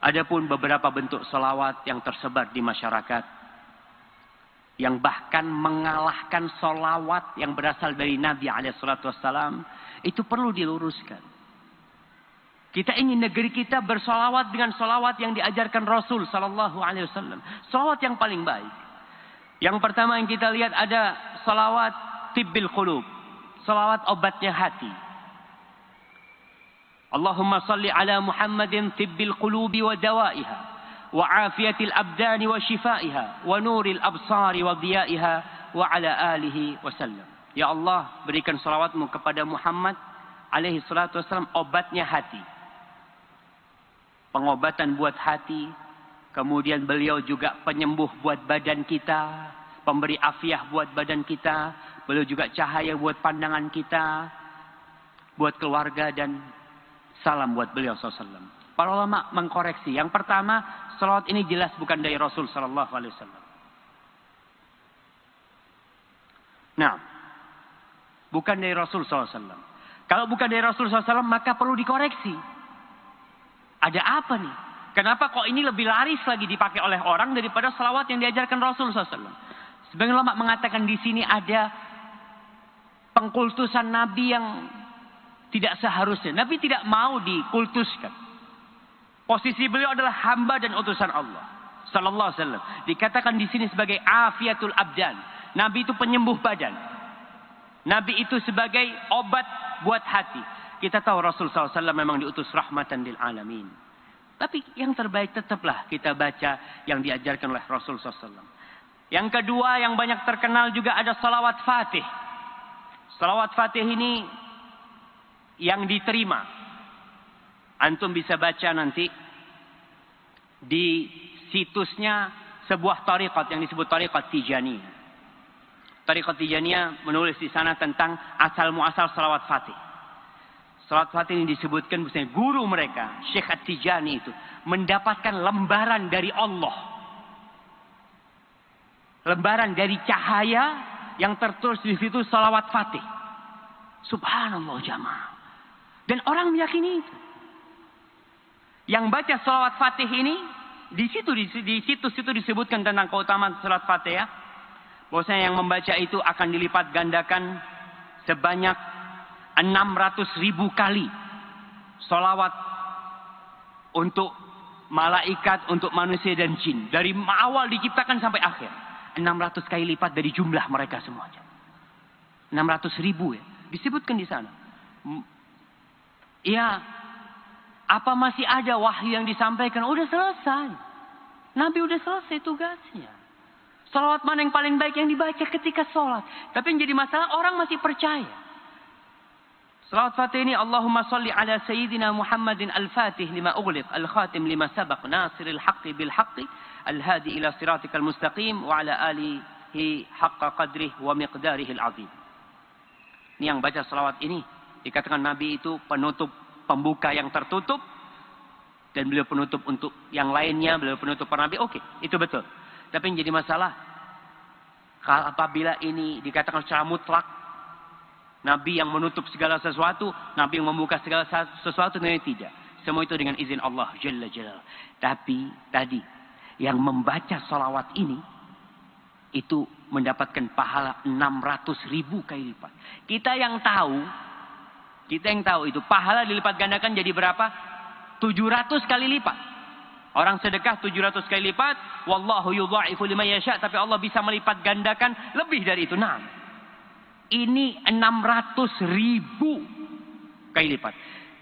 Adapun beberapa bentuk salawat yang tersebar di masyarakat, yang bahkan mengalahkan salawat yang berasal dari Nabi SAW, itu perlu diluruskan. Kita ingin negeri kita bersalawat dengan salawat yang diajarkan Rasul SAW. Salawat yang paling baik. Yang pertama yang kita lihat ada salawat tibbil qulub. Salawat obatnya hati. Allahumma salli ala Muhammadin tibbil qulubi wa dawaiha. Wa afiyatil abdani wa shifaiha. Wa nuril absari wa diyaiha. Wa ala alihi wa sallam. Ya Allah, berikan salawatmu kepada Muhammad alaihi salatu wassalam, obatnya hati. Pengobatan buat hati. Kemudian beliau juga penyembuh buat badan kita. Pemberi afiah buat badan kita. Beliau juga cahaya buat pandangan kita. Buat keluarga dan salam buat beliau SAW. Para ulama mengkoreksi. Yang pertama, salawat ini jelas bukan dari Rasul SAW. Nah, bukan dari Rasul SAW. Kalau bukan dari Rasul SAW, maka perlu dikoreksi. Ada apa nih? Kenapa kok ini lebih laris lagi dipakai oleh orang daripada salawat yang diajarkan Rasul SAW? Sebagian ulama mengatakan di sini ada pengkultusan Nabi yang tidak seharusnya. Nabi tidak mau dikultuskan. Posisi beliau adalah hamba dan utusan Allah sallallahu alaihi wasallam. Dikatakan di sini sebagai afiatul abdan. Nabi itu penyembuh badan. Nabi itu sebagai obat buat hati. Kita tahu Rasul sallallahu alaihi wasallam memang diutus rahmatan lil alamin. Tapi yang terbaik tetaplah kita baca yang diajarkan oleh Rasul sallallahu alaihi wasallam. Yang kedua yang banyak terkenal juga ada salawat Fatih. Salawat Fatih ini yang diterima. Antum bisa baca nanti di situsnya sebuah tariqat yang disebut tariqat Tijaniyah. Tariqat Tijaniyah menulis di sana tentang asal muasal salawat Fatih. Salawat Fatih ini disebutkan misalnya guru mereka, Syekh At-Tijani itu mendapatkan lembaran dari Allah. Lembaran dari cahaya yang tertulis di situ salawat Fatih. Subhanallah jamaah. Dan orang meyakini itu. Yang baca salawat Fatih ini, di situs itu disebutkan tentang keutamaan salawat Fatih ya. Bahwasanya yang membaca itu akan dilipat gandakan sebanyak 600.000 kali. Salawat untuk malaikat, untuk manusia dan jin. Dari awal diciptakan sampai akhir. 600 kali lipat dari jumlah mereka semuanya. 600.000 ya. Disebutkan di sana. Ya, apa masih ada wahyu yang disampaikan? Udah selesai. Nabi udah selesai tugasnya. Salawat mana yang paling baik yang dibaca ketika sholat. Tapi yang jadi masalah orang masih percaya. Salawat Fatih ini Allahumma salli ala Sayyidina Muhammadin al-Fatih lima ughliq al-khatim lima sabaq nasiril haqqi bil haqqi al-hadi ila siratikal mustaqim wa ala alihi haqqa qadrih wa miqdarihi al-azim. Ini yang baca salawat ini dikatakan Nabi itu penutup pembuka yang tertutup dan beliau penutup untuk yang lainnya, beliau penutup para nabi. Oke, itu betul. Tapi yang jadi masalah apabila ini dikatakan secara mutlak Nabi yang menutup segala sesuatu, Nabi yang membuka segala sesuatu, ini tidak. Semua itu dengan izin Allah Jalla Jalla. Tapi tadi yang membaca salawat ini itu mendapatkan pahala 600.000 kali lipat. Kita yang tahu itu pahala dilipat gandakan jadi berapa? 700 kali lipat. Orang sedekah 700 kali lipat, wallahu yudha'ifu liman yasha, tapi Allah bisa melipat gandakan lebih dari itu. Nah, ini 600.000 kali lipat.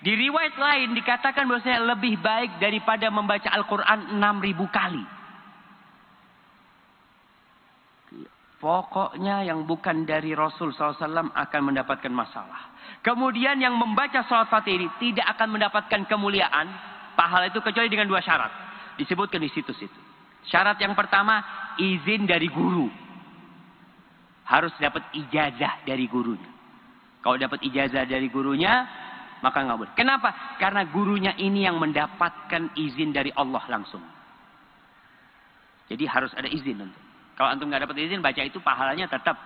Di riwayat lain dikatakan bahwasanya lebih baik daripada membaca Al-Quran 6.000 kali. Pokoknya yang bukan dari Rasul SAW akan mendapatkan masalah. Kemudian yang membaca salawat Fatih ini tidak akan mendapatkan kemuliaan, pahala itu kecuali dengan 2 syarat. Disebutkan di situs itu. Syarat yang pertama, izin dari guru. Harus dapat ijazah dari gurunya. Kalau dapat ijazah dari gurunya, maka nggak boleh. Kenapa? Karena gurunya ini yang mendapatkan izin dari Allah langsung. Jadi harus ada izin untuk. Kalau antum nggak dapat izin, baca itu pahalanya tetap.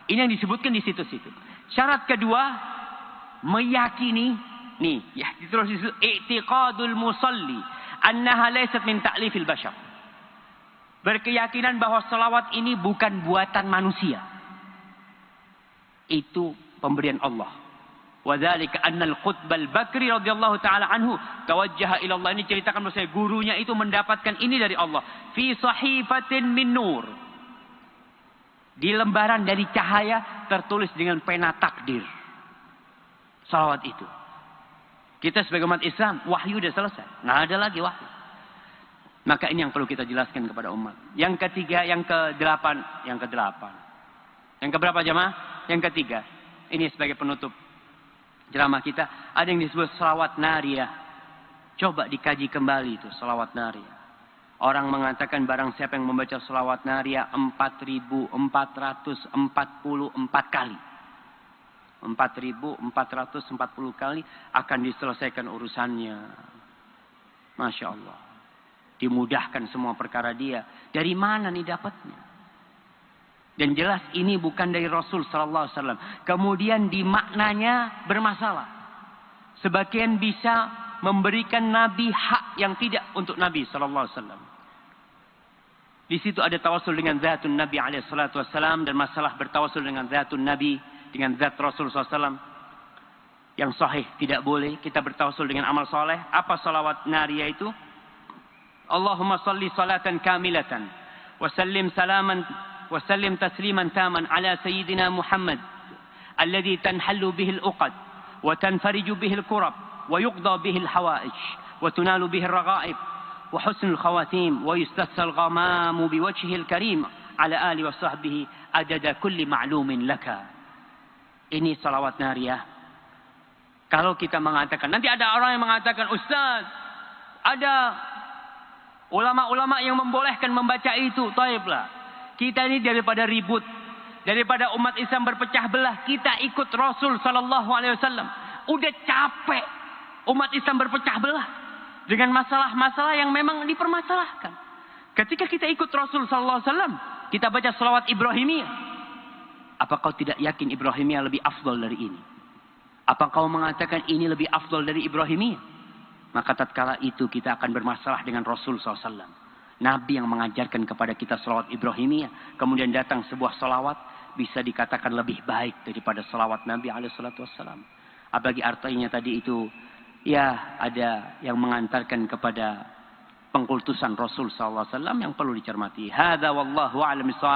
Ini yang disebutkan di situs itu. Syarat kedua, meyakini nih ya terus i'tiqadul musalli annaha laysat min ta'lifil bashar. Berkeyakinan bahwa salawat ini bukan buatan manusia. Itu pemberian Allah. Wadzalika annal Qutbal Bakri radhiyallahu taala anhu tawajjaha ila Allah. Ini ceritakan bahwa gurunya itu mendapatkan ini dari Allah. Fi sahifatin min nur. Di lembaran dari cahaya tertulis dengan pena takdir. Salawat itu. Kita sebagai umat Islam, wahyu sudah selesai. Nggak ada lagi wahyu. Maka ini yang perlu kita jelaskan kepada umat. Yang ketiga, yang ke-8. Yang keberapa jemaah? Yang ketiga. Ini sebagai penutup ceramah kita. Ada yang disebut salawat nariyah. Coba dikaji kembali itu salawat nariyah. Orang mengatakan barang siapa yang membaca salawat nariyah 4.444 kali. 4.440 kali akan diselesaikan urusannya. Masya Allah. Dimudahkan semua perkara dia. Dari mana nih dapatnya? Dan jelas ini bukan dari Rasul sallallahu alaihi wasallam. Kemudian di maknanya bermasalah. Sebagian bisa memberikan Nabi hak yang tidak untuk Nabi sallallahu alaihi wasallam. Di situ ada tawasul dengan zatun Nabi alaihi salatu wasallam dan masalah bertawasul dengan zatun Nabi dengan zat Rasul sallallahu alaihi wasallam. Yang sahih tidak boleh kita bertawasul dengan amal soleh. Apa salawat nariyah itu? Allahumma salli salatan kamilatan wa sallim tasliman taman ala sayyidina Muhammad alladhi tanhallu bihi al-uqad wa tanfariju bihi al-kurab wa yuqda bihi al-hawaij wa tunalu bihi al-raghaib wa husnul khawatim wa yustassal ghamamu biwajhihi al-karim ala ali wa sahbihi adada kulli ma'lumin laka. Ini salawat nariyah. Kalau kita mengatakan, nanti ada orang yang mengatakan, Ustaz, ada ulama-ulama yang membolehkan membaca itu. Taiblah. Kita ini daripada ribut, daripada umat Islam berpecah belah, kita ikut Rasul sallallahu alaihi wasallam. Udah capek umat Islam berpecah belah dengan masalah-masalah yang memang dipermasalahkan. Ketika kita ikut Rasul sallallahu alaihi wasallam, kita baca selawat Ibrahimiyah. Apa kau tidak yakin Ibrahimiyah lebih afdal dari ini? Apa kau mengatakan ini lebih afdal dari Ibrahimiyah? Maka tatkala itu kita akan bermasalah dengan Rasul SAW. Nabi yang mengajarkan kepada kita salawat Ibrahimiyah. Kemudian datang sebuah salawat. Bisa dikatakan lebih baik daripada salawat Nabi SAW. Apalagi artinya tadi itu. Ya ada yang mengantarkan kepada pengkultusan Rasul SAW. Yang perlu dicermati. Hadza wallahu a'lam bishawab.